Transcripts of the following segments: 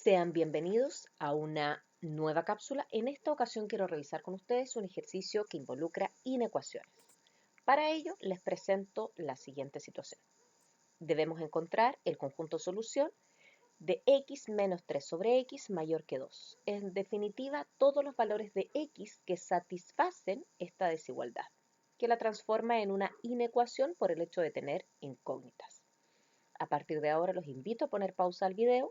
Sean bienvenidos a una nueva cápsula. En esta ocasión quiero revisar con ustedes un ejercicio que involucra inecuaciones. Para ello les presento la siguiente situación. Debemos encontrar el conjunto solución de x menos 3 sobre x mayor que 2. En definitiva, todos los valores de x que satisfacen esta desigualdad, que la transforma en una inecuación por el hecho de tener incógnitas. A partir de ahora los invito a poner pausa al video,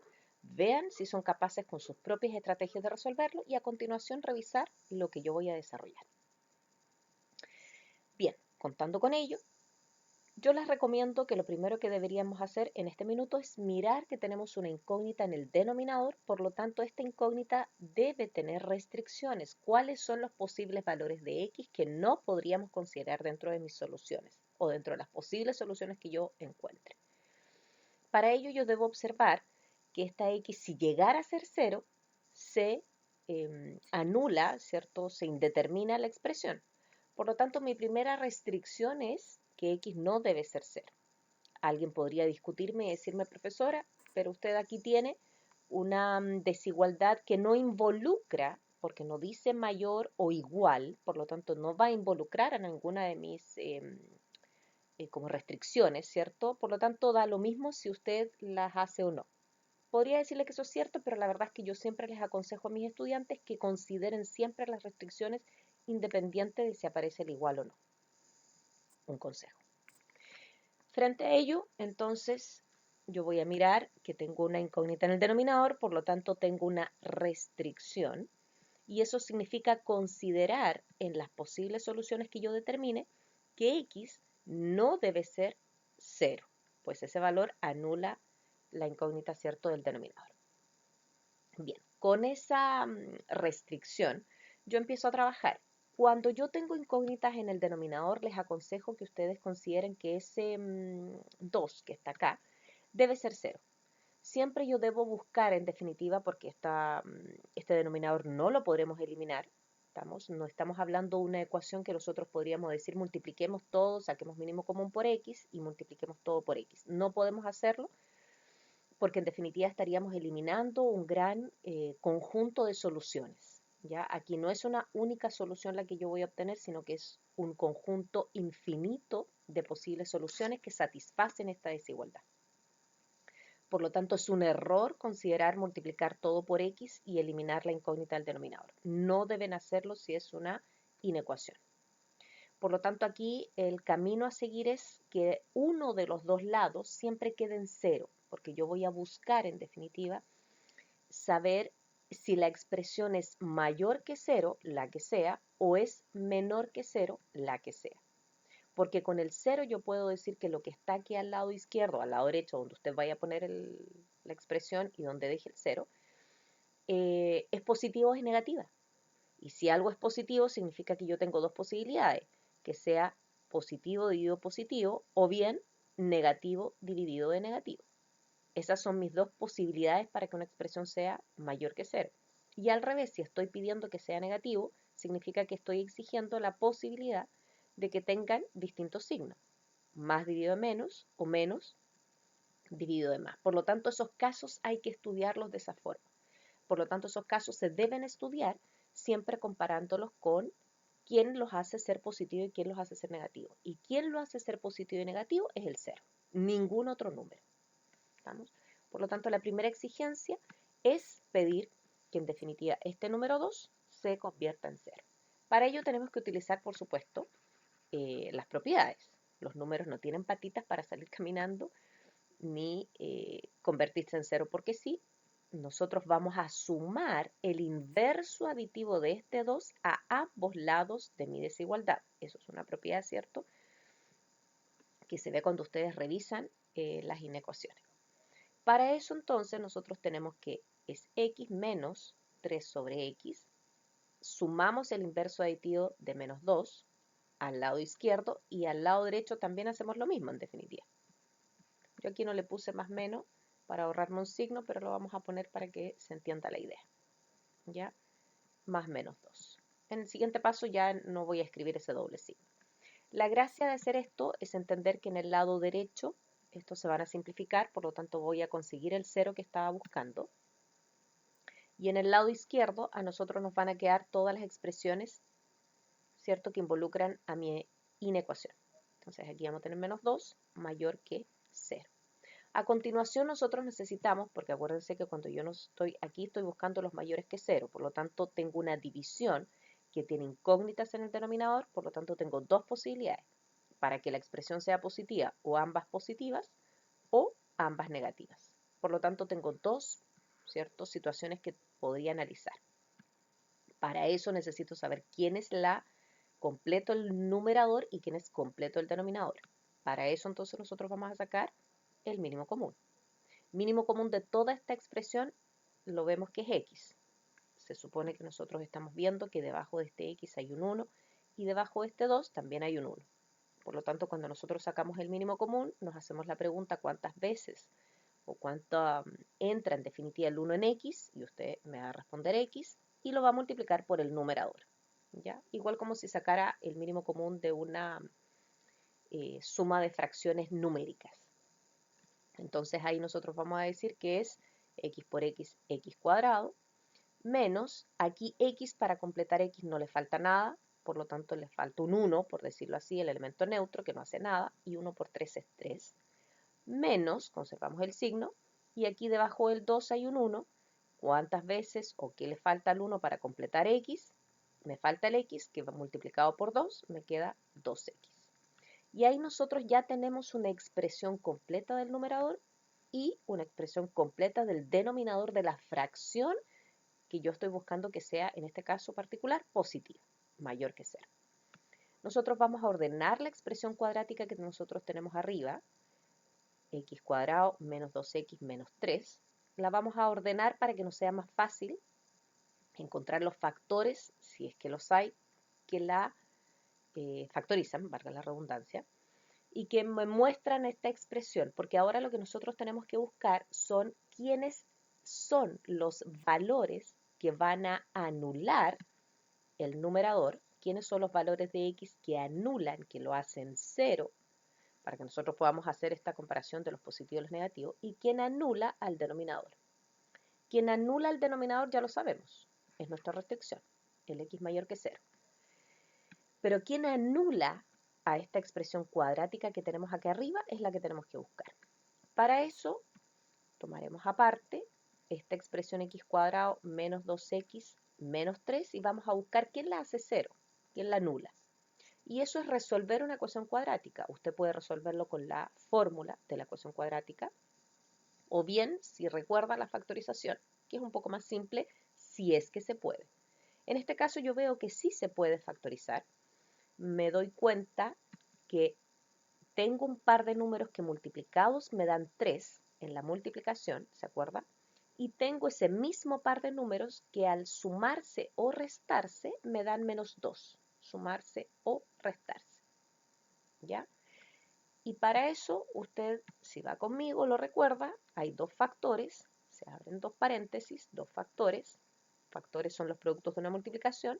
vean si son capaces con sus propias estrategias de resolverlo y a continuación revisar lo que yo voy a desarrollar. Bien, contando con ello, yo les recomiendo que lo primero que deberíamos hacer en este minuto es mirar que tenemos una incógnita en el denominador, por lo tanto esta incógnita debe tener restricciones. ¿Cuáles son los posibles valores de x que no podríamos considerar dentro de mis soluciones o dentro de las posibles soluciones que yo encuentre? Para ello yo debo observar que esta x, si llegara a ser 0, se anula, ¿cierto? Se indetermina la expresión. Por lo tanto, mi primera restricción es que x no debe ser 0. Alguien podría discutirme y decirme, profesora, pero usted aquí tiene una desigualdad que no involucra, porque no dice mayor o igual, por lo tanto no va a involucrar a ninguna de mis como restricciones, ¿cierto? Por lo tanto, da lo mismo si usted las hace o no. Podría decirle que eso es cierto, pero la verdad es que yo siempre les aconsejo a mis estudiantes que consideren siempre las restricciones independiente de si aparece el igual o no. Un consejo. Frente a ello, entonces, yo voy a mirar que tengo una incógnita en el denominador, por lo tanto tengo una restricción, y eso significa considerar en las posibles soluciones que yo determine que x no debe ser 0, pues ese valor anula la incógnita, ¿cierto?, del denominador. Bien, con esa restricción yo empiezo a trabajar. Cuando yo tengo incógnitas en el denominador, les aconsejo que ustedes consideren que ese 2 que está acá debe ser 0. Siempre yo debo buscar, en definitiva, porque este denominador no lo podremos eliminar, no estamos hablando de una ecuación que nosotros podríamos decir multipliquemos todo, saquemos mínimo común por x y multipliquemos todo por x. No podemos hacerlo porque en definitiva estaríamos eliminando un gran conjunto de soluciones. ¿Ya? Aquí no es una única solución la que yo voy a obtener, sino que es un conjunto infinito de posibles soluciones que satisfacen esta desigualdad. Por lo tanto, es un error considerar multiplicar todo por x y eliminar la incógnita del denominador. No deben hacerlo si es una inecuación. Por lo tanto, aquí el camino a seguir es que uno de los dos lados siempre quede en 0, porque yo voy a buscar, en definitiva, saber si la expresión es mayor que 0, la que sea, o es menor que 0, la que sea. Porque con el 0 yo puedo decir que lo que está aquí al lado izquierdo, al lado derecho, donde usted vaya a poner la expresión y donde deje el 0, es positivo o es negativa. Y si algo es positivo, significa que yo tengo dos posibilidades, que sea positivo dividido positivo o bien negativo dividido de negativo. Esas son mis dos posibilidades para que una expresión sea mayor que 0. Y al revés, si estoy pidiendo que sea negativo, significa que estoy exigiendo la posibilidad de que tengan distintos signos, más dividido de menos o menos dividido de más. Por lo tanto, esos casos hay que estudiarlos de esa forma. Por lo tanto, esos casos se deben estudiar siempre comparándolos con quién los hace ser positivo y quién los hace ser negativo. Y quién lo hace ser positivo y negativo es el 0, ningún otro número. ¿Estamos? Por lo tanto, la primera exigencia es pedir que en definitiva este número 2 se convierta en 0. Para ello tenemos que utilizar, por supuesto, las propiedades. Los números no tienen patitas para salir caminando ni convertirse en 0 porque sí. Nosotros vamos a sumar el inverso aditivo de este 2 a ambos lados de mi desigualdad. Eso es una propiedad, ¿cierto?, que se ve cuando ustedes revisan las inecuaciones. Para eso entonces nosotros tenemos que es x menos 3 sobre x, sumamos el inverso aditivo de menos 2 al lado izquierdo y al lado derecho también hacemos lo mismo en definitiva. Yo aquí no le puse más menos para ahorrarme un signo, pero lo vamos a poner para que se entienda la idea. ¿Ya? Más menos 2. En el siguiente paso ya no voy a escribir ese doble signo. La gracia de hacer esto es entender que en el lado derecho estos se van a simplificar, por lo tanto voy a conseguir el 0 que estaba buscando. Y en el lado izquierdo a nosotros nos van a quedar todas las expresiones, ¿cierto?, que involucran a mi inecuación. Entonces aquí vamos a tener menos 2 mayor que 0. A continuación nosotros necesitamos, porque acuérdense que cuando yo no estoy aquí estoy buscando los mayores que 0, por lo tanto tengo una división que tiene incógnitas en el denominador, por lo tanto tengo dos posibilidades, para que la expresión sea positiva o ambas positivas o ambas negativas. Por lo tanto tengo dos, ¿cierto?, situaciones que podría analizar. Para eso necesito saber quién es completo el numerador y quién es completo el denominador. Para eso entonces nosotros vamos a sacar el mínimo común. Mínimo común de toda esta expresión lo vemos que es x. Se supone que nosotros estamos viendo que debajo de este x hay un 1 y debajo de este 2 también hay un 1. Por lo tanto, cuando nosotros sacamos el mínimo común, nos hacemos la pregunta cuántas veces o cuánto entra en definitiva el 1 en x, y usted me va a responder x, y lo va a multiplicar por el numerador. ¿Ya? Igual como si sacara el mínimo común de una suma de fracciones numéricas. Entonces ahí nosotros vamos a decir que es x por x, x cuadrado, menos, aquí x para completar x no le falta nada, por lo tanto le falta un 1, por decirlo así, el elemento neutro que no hace nada, y 1 por 3 es 3, menos, conservamos el signo, y aquí debajo del 2 hay un 1, ¿cuántas veces o qué le falta al 1 para completar x? Me falta el x, que multiplicado por 2 me queda 2x. Y ahí nosotros ya tenemos una expresión completa del numerador y una expresión completa del denominador de la fracción que yo estoy buscando que sea, en este caso particular, positiva, mayor que 0. Nosotros vamos a ordenar la expresión cuadrática que nosotros tenemos arriba, x cuadrado menos 2x menos 3. La vamos a ordenar para que nos sea más fácil encontrar los factores, si es que los hay, que la factorizan, valga la redundancia, y que me muestran esta expresión, porque ahora lo que nosotros tenemos que buscar son quiénes son los valores que van a anular el numerador, quiénes son los valores de x que anulan, que lo hacen 0, para que nosotros podamos hacer esta comparación de los positivos y los negativos, y quién anula al denominador. Quien anula al denominador ya lo sabemos, es nuestra restricción, el x mayor que 0. Pero quien anula a esta expresión cuadrática que tenemos aquí arriba es la que tenemos que buscar. Para eso tomaremos aparte esta expresión x cuadrado menos 2x menos 3 y vamos a buscar quién la hace 0, quién la anula. Y eso es resolver una ecuación cuadrática. Usted puede resolverlo con la fórmula de la ecuación cuadrática, o bien, si recuerda la factorización, que es un poco más simple, si es que se puede. En este caso yo veo que sí se puede factorizar. Me doy cuenta que tengo un par de números que multiplicados me dan 3 en la multiplicación, ¿se acuerda? Y tengo ese mismo par de números que al sumarse o restarse me dan menos 2. Sumarse o restarse. ¿Ya? Y para eso usted, si va conmigo, lo recuerda, hay dos factores, se abren dos paréntesis, dos factores. Factores son los productos de una multiplicación.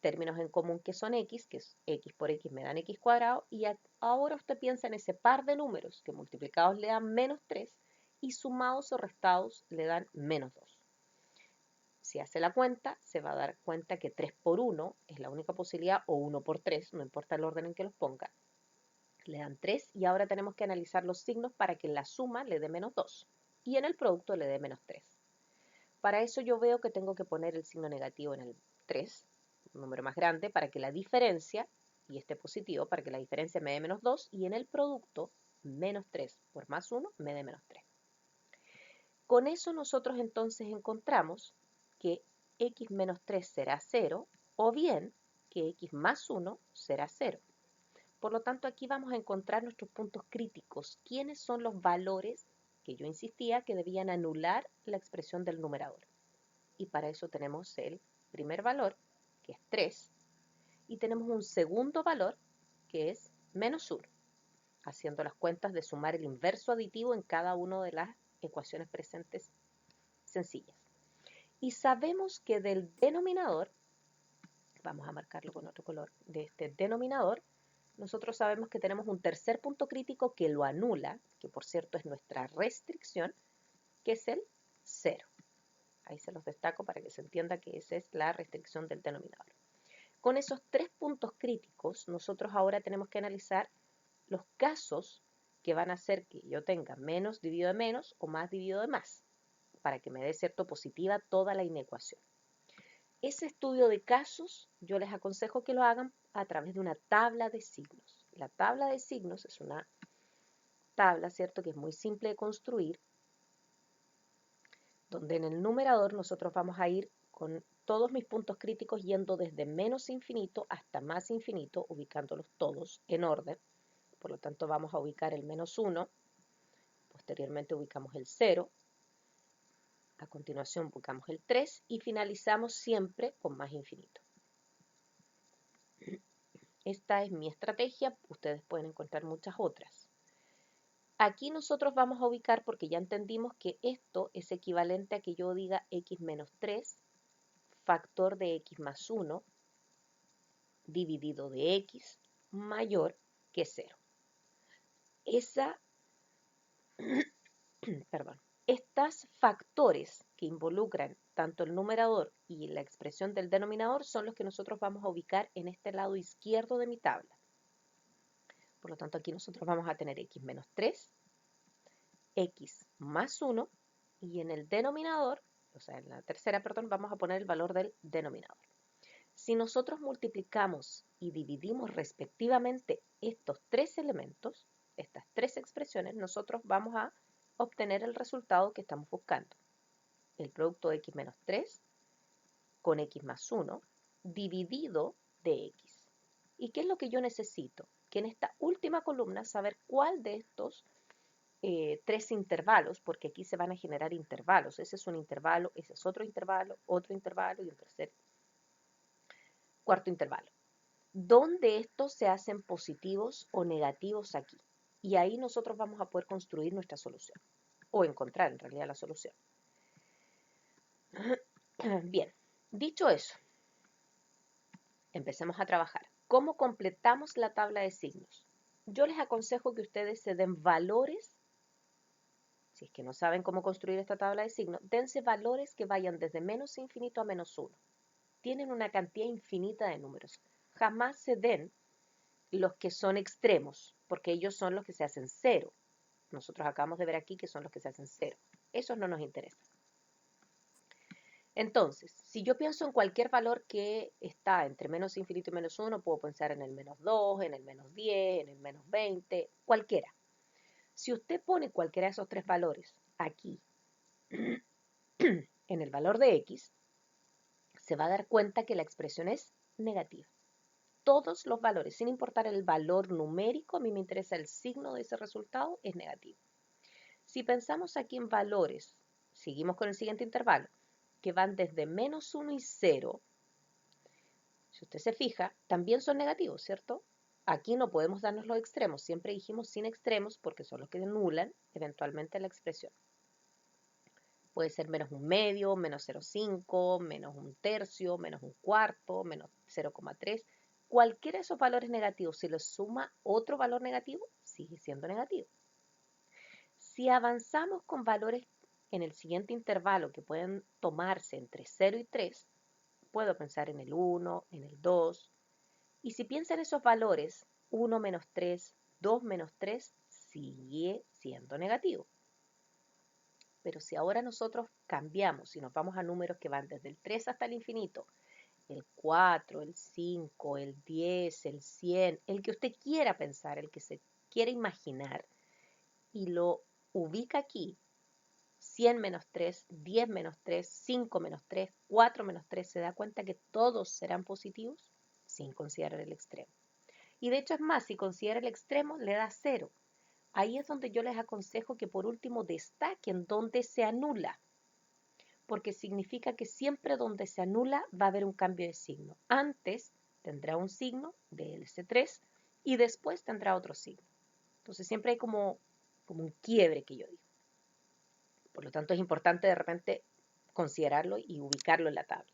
Términos en común que son x, que es x por x me dan x cuadrado, y ahora usted piensa en ese par de números que multiplicados le dan menos 3 y sumados o restados le dan menos 2. Si hace la cuenta, se va a dar cuenta que 3 por 1 es la única posibilidad, o 1 por 3, no importa el orden en que los ponga, le dan 3 y ahora tenemos que analizar los signos para que en la suma le dé menos 2 y en el producto le dé menos 3. Para eso yo veo que tengo que poner el signo negativo en el 3, un número más grande, para que la diferencia, y este positivo, para que la diferencia me dé menos 2 y en el producto menos 3 por más 1 me dé menos 3. Con eso nosotros entonces encontramos que x menos 3 será 0 o bien que x más 1 será 0. Por lo tanto, aquí vamos a encontrar nuestros puntos críticos. ¿Quiénes son los valores que yo insistía que debían anular la expresión del numerador? Y para eso tenemos el primer valor, que es 3, y tenemos un segundo valor, que es menos 1, haciendo las cuentas de sumar el inverso aditivo en cada una de las ecuaciones presentes sencillas. Y sabemos que del denominador, vamos a marcarlo con otro color, de este denominador, nosotros sabemos que tenemos un tercer punto crítico que lo anula, que por cierto es nuestra restricción, que es el 0. Ahí se los destaco para que se entienda que esa es la restricción del denominador. Con esos 3 puntos críticos, nosotros ahora tenemos que analizar los casos que van a hacer que yo tenga menos dividido de menos o más dividido de más, para que me dé cierto positiva toda la inecuación. Ese estudio de casos yo les aconsejo que lo hagan a través de una tabla de signos. La tabla de signos es una tabla, ¿cierto?, que es muy simple de construir, donde en el numerador nosotros vamos a ir con todos mis puntos críticos yendo desde menos infinito hasta más infinito, ubicándolos todos en orden. Por lo tanto, vamos a ubicar el menos 1, posteriormente ubicamos el 0, a continuación ubicamos el 3 y finalizamos siempre con más infinito. Esta es mi estrategia, ustedes pueden encontrar muchas otras. Aquí nosotros vamos a ubicar, porque ya entendimos que esto es equivalente a que yo diga x menos 3, factor de x más 1, dividido de x mayor que 0. Estos factores que involucran tanto el numerador y la expresión del denominador son los que nosotros vamos a ubicar en este lado izquierdo de mi tabla. Por lo tanto, aquí nosotros vamos a tener x menos 3, x más 1, y en el denominador, o sea, en la tercera, perdón, vamos a poner el valor del denominador. Si nosotros multiplicamos y dividimos respectivamente estos 3 elementos, estas 3 expresiones, nosotros vamos a obtener el resultado que estamos buscando. El producto de x menos 3 con x más 1 dividido de x. ¿Y qué es lo que yo necesito? Que en esta última columna saber cuál de estos 3 intervalos, porque aquí se van a generar intervalos. Ese es un intervalo, ese es otro intervalo y un tercer, cuarto intervalo. ¿Dónde estos se hacen positivos o negativos aquí? Y ahí nosotros vamos a poder construir nuestra solución, o encontrar en realidad la solución. Bien, dicho eso, empecemos a trabajar. ¿Cómo completamos la tabla de signos? Yo les aconsejo que ustedes se den valores, si es que no saben cómo construir esta tabla de signos, dense valores que vayan desde menos infinito a menos 1. Tienen una cantidad infinita de números. Jamás se den los que son extremos, porque ellos son los que se hacen 0. Nosotros acabamos de ver aquí que son los que se hacen 0. Esos no nos interesan. Entonces, si yo pienso en cualquier valor que está entre menos infinito y menos 1, puedo pensar en el menos 2, en el menos 10, en el menos 20, cualquiera. Si usted pone cualquiera de esos 3 valores aquí, en el valor de x, se va a dar cuenta que la expresión es negativa. Todos los valores, sin importar el valor numérico, a mí me interesa el signo de ese resultado, es negativo. Si pensamos aquí en valores, seguimos con el siguiente intervalo, que van desde menos 1 y 0, si usted se fija, también son negativos, ¿cierto? Aquí no podemos darnos los extremos, siempre dijimos sin extremos porque son los que anulan eventualmente la expresión. Puede ser menos un medio, menos 0,5, menos un tercio, menos un cuarto, menos 0,3. Cualquiera de esos valores negativos, si le suma otro valor negativo, sigue siendo negativo. Si avanzamos con valores en el siguiente intervalo que pueden tomarse entre 0 y 3, puedo pensar en el 1, en el 2. Y si piensa en esos valores, 1 menos 3, 2 menos 3, sigue siendo negativo. Pero si ahora nosotros cambiamos y nos vamos a números que van desde el 3 hasta el infinito, el 4, el 5, el 10, el 100, el que usted quiera pensar, el que se quiera imaginar, y lo ubica aquí, 100 menos 3, 10 menos 3, 5 menos 3, 4 menos 3, se da cuenta que todos serán positivos sin considerar el extremo. Y de hecho es más, si considera el extremo, le da 0. Ahí es donde yo les aconsejo que por último destaquen donde se anula, porque significa que siempre donde se anula va a haber un cambio de signo. Antes tendrá un signo del S3 y después tendrá otro signo. Entonces siempre hay como un quiebre que yo digo. Por lo tanto es importante de repente considerarlo y ubicarlo en la tabla.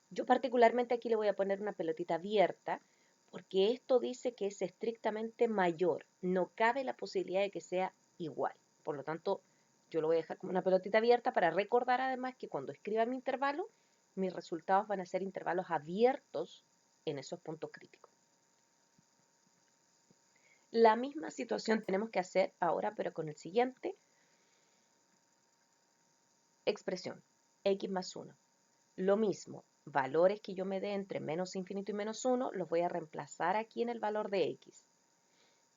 Yo particularmente aquí le voy a poner una pelotita abierta porque esto dice que es estrictamente mayor. No cabe la posibilidad de que sea igual. Por lo tanto, Yo lo voy a dejar como una pelotita abierta para recordar además que cuando escriba mi intervalo, mis resultados van a ser intervalos abiertos en esos puntos críticos. La misma situación tenemos que hacer ahora, pero con el siguiente expresión, x más 1. Lo mismo, valores que yo me dé entre menos infinito y menos 1, los voy a reemplazar aquí en el valor de x.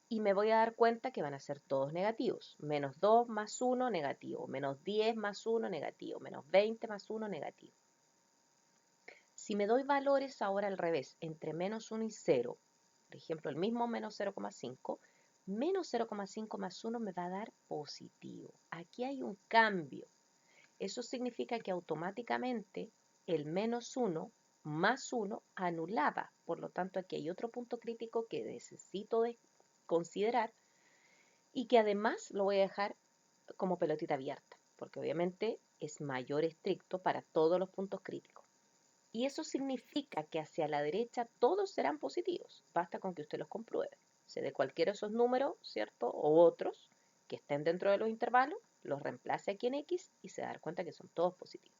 Y me voy a dar cuenta que van a ser todos negativos. Menos 2 más 1 negativo, menos 10 más 1 negativo, menos 20 más 1 negativo. Si me doy valores ahora al revés, entre menos 1 y 0, por ejemplo, el mismo menos 0,5, menos 0,5 más 1 me va a dar positivo. Aquí hay un cambio. Eso significa que automáticamente el menos 1 más 1 anulaba. Por lo tanto, aquí hay otro punto crítico que necesito considerar y que además lo voy a dejar como pelotita abierta, porque obviamente es mayor estricto para todos los puntos críticos. Y eso significa que hacia la derecha todos serán positivos. Basta con que usted los compruebe. Se de cualquiera de esos números, ¿cierto? O otros que estén dentro de los intervalos, los reemplace aquí en X y se da cuenta que son todos positivos.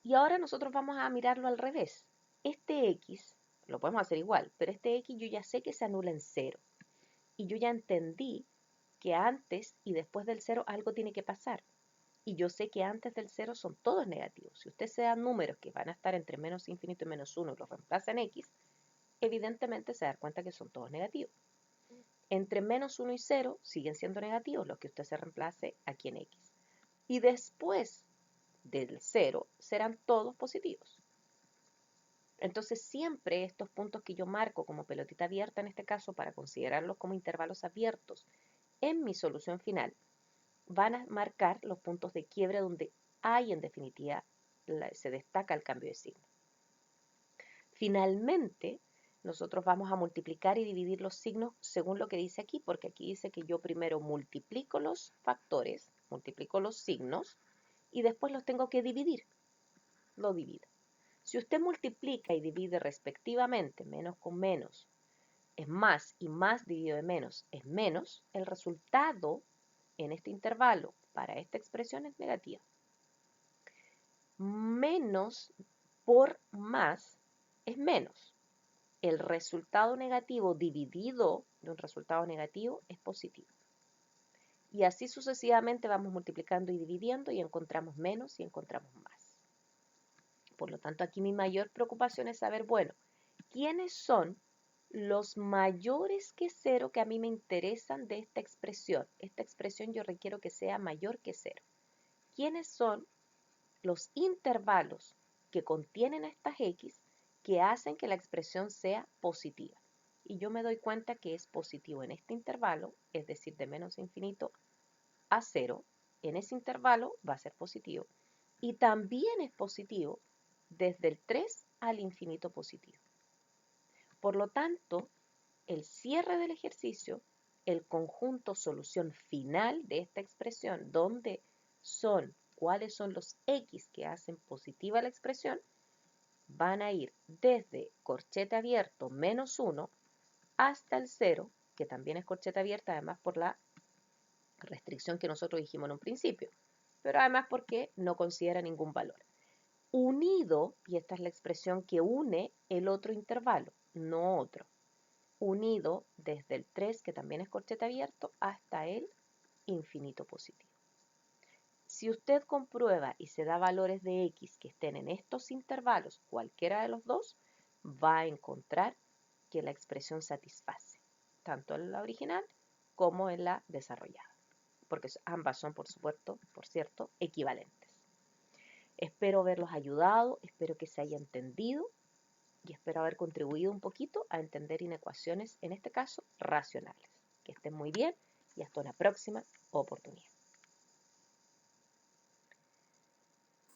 Y ahora nosotros vamos a mirarlo al revés. Este X, lo podemos hacer igual, pero este X yo ya sé que se anula en 0. Y yo ya entendí que antes y después del 0 algo tiene que pasar. Y yo sé que antes del 0 son todos negativos. Si usted se da números que van a estar entre menos infinito y menos 1 y los reemplaza en x, evidentemente se da cuenta que son todos negativos. Entre menos 1 y 0 siguen siendo negativos los que usted se reemplace aquí en x. Y después del 0 serán todos positivos. Entonces siempre estos puntos que yo marco como pelotita abierta en este caso para considerarlos como intervalos abiertos en mi solución final van a marcar los puntos de quiebre donde hay en definitiva se destaca el cambio de signo. Finalmente, nosotros vamos a multiplicar y dividir los signos según lo que dice aquí, porque aquí dice que yo primero multiplico los factores, multiplico los signos y después los tengo que dividir. Lo divido. Si usted multiplica y divide respectivamente menos con menos es más y más dividido de menos es menos, el resultado en este intervalo para esta expresión es negativa. Menos por más es menos. El resultado negativo dividido de un resultado negativo es positivo. Y así sucesivamente vamos multiplicando y dividiendo y encontramos menos y encontramos más. Por lo tanto, aquí mi mayor preocupación es saber, bueno, ¿quiénes son los mayores que 0 que a mí me interesan de esta expresión? Esta expresión yo requiero que sea mayor que 0. ¿Quiénes son los intervalos que contienen estas x que hacen que la expresión sea positiva? Y yo me doy cuenta que es positivo en este intervalo, es decir, de menos infinito a 0. En ese intervalo va a ser positivo. Y también es positivo desde el 3 al infinito positivo. Por lo tanto, el cierre del ejercicio, el conjunto solución final de esta expresión, donde cuáles son los x que hacen positiva la expresión, van a ir desde corchete abierto menos 1 hasta el 0, que también es corchete abierta, además por la restricción que nosotros dijimos en un principio, pero además porque no considera ningún valor. Unido, y esta es la expresión que une el otro intervalo, no otro, unido desde el 3, que también es corchete abierto, hasta el infinito positivo. Si usted comprueba y se da valores de x que estén en estos intervalos, cualquiera de los dos, va a encontrar que la expresión satisface, tanto en la original como en la desarrollada, porque ambas son, por cierto, equivalentes. Espero haberlos ayudado, espero que se haya entendido y espero haber contribuido un poquito a entender inecuaciones, en este caso, racionales. Que estén muy bien y hasta una próxima oportunidad.